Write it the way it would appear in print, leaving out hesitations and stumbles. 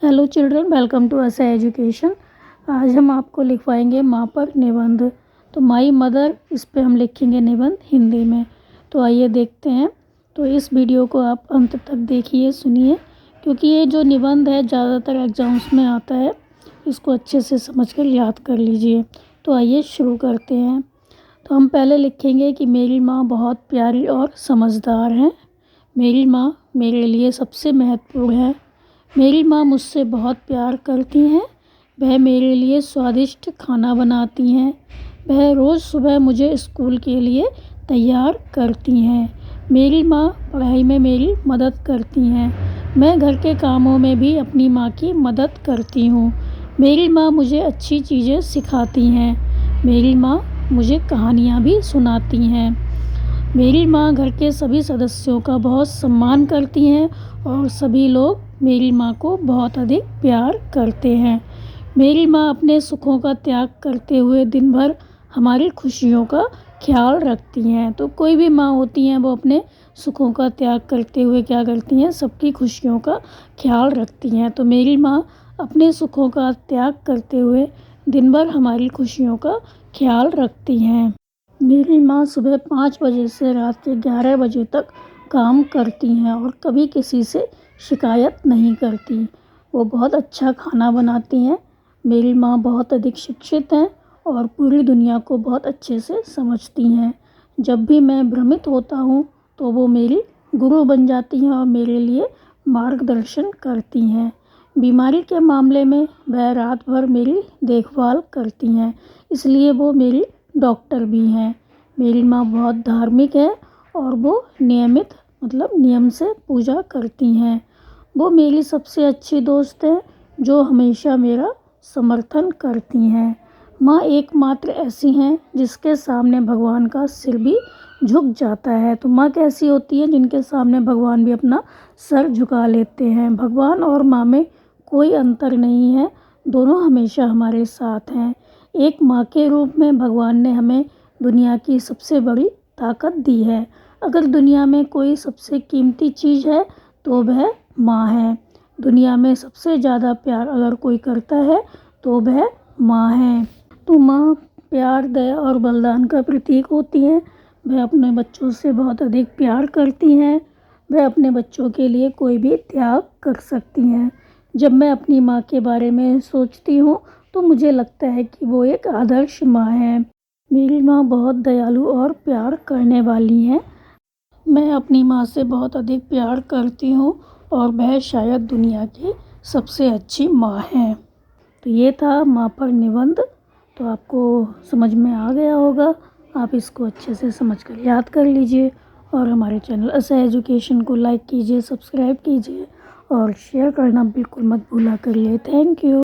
Hello children, welcome to असा education. आज हम आपको लिखवाएंगे माँ पर निबंध। तो माई मदर, इस पे हम लिखेंगे निबंध हिंदी में। तो आइए देखते हैं। तो इस वीडियो को आप अंत तक देखिए, सुनिए, क्योंकि ये जो निबंध है ज़्यादातर एग्जाम्स में आता है। इसको अच्छे से समझकर याद कर लीजिए। तो आइए शुरू करते हैं। तो हम पहले लिखेंगे कि मेरी माँ बहुत प्यारी और समझदार हैं। मेरी माँ मेरे लिए सबसे महत्वपूर्ण है। मेरी माँ मुझसे बहुत प्यार करती हैं। वह मेरे लिए स्वादिष्ट खाना बनाती हैं। वह रोज़ सुबह मुझे स्कूल के लिए तैयार करती हैं। मेरी माँ पढ़ाई में मेरी मदद करती हैं। मैं घर के कामों में भी अपनी माँ की मदद करती हूँ। मेरी माँ मुझे अच्छी चीज़ें सिखाती हैं। मेरी माँ मुझे कहानियाँ भी सुनाती हैं। मेरी माँ घर के सभी सदस्यों का बहुत सम्मान करती हैं और सभी लोग मेरी माँ को बहुत अधिक प्यार करते हैं। मेरी माँ अपने सुखों का त्याग करते हुए दिन भर हमारी खुशियों का ख्याल रखती हैं। तो कोई भी माँ होती हैं वो अपने सुखों का त्याग करते हुए क्या करती हैं, सबकी खुशियों का ख्याल रखती हैं। तो मेरी माँ अपने सुखों का त्याग करते हुए दिन भर हमारी खुशियों का ख्याल रखती हैं। मेरी माँ सुबह 5 बजे से रात के 11 बजे तक काम करती हैं और कभी किसी से शिकायत नहीं करती। वो बहुत अच्छा खाना बनाती हैं। मेरी माँ बहुत अधिक शिक्षित हैं और पूरी दुनिया को बहुत अच्छे से समझती हैं। जब भी मैं भ्रमित होता हूँ तो वो मेरी गुरु बन जाती हैं और मेरे लिए मार्गदर्शन करती हैं। बीमारी के मामले में वह रात भर मेरी देखभाल करती हैं, इसलिए वो मेरी डॉक्टर भी हैं। मेरी माँ बहुत धार्मिक है और वो नियम से पूजा करती हैं। वो मेरी सबसे अच्छी दोस्त है जो हमेशा मेरा समर्थन करती हैं। माँ एकमात्र ऐसी हैं जिसके सामने भगवान का सिर भी झुक जाता है। तो माँ कैसी होती है, जिनके सामने भगवान भी अपना सर झुका लेते हैं। भगवान और माँ में कोई अंतर नहीं है, दोनों हमेशा हमारे साथ हैं। एक माँ के रूप में भगवान ने हमें दुनिया की सबसे बड़ी ताकत दी है। अगर दुनिया में कोई सबसे कीमती चीज़ है तो वह माँ है। दुनिया में सबसे ज़्यादा प्यार अगर कोई करता है तो वह माँ है। तो माँ प्यार, दया और बलिदान का प्रतीक होती है। वह अपने बच्चों से बहुत अधिक प्यार करती हैं। वह अपने बच्चों के लिए कोई भी त्याग कर सकती हैं। जब मैं अपनी माँ के बारे में सोचती हूँ तो मुझे लगता है कि वो एक आदर्श माँ है। मेरी माँ बहुत दयालु और प्यार करने वाली हैं। मैं अपनी माँ से बहुत अधिक प्यार करती हूँ और वह शायद दुनिया की सबसे अच्छी माँ हैं। तो ये था माँ पर निबंध। तो आपको समझ में आ गया होगा। आप इसको अच्छे से समझकर याद कर लीजिए और हमारे चैनल असा एजुकेशन को लाइक कीजिए, सब्सक्राइब कीजिए और शेयर करना बिल्कुल मत भूला करिए। Thank you.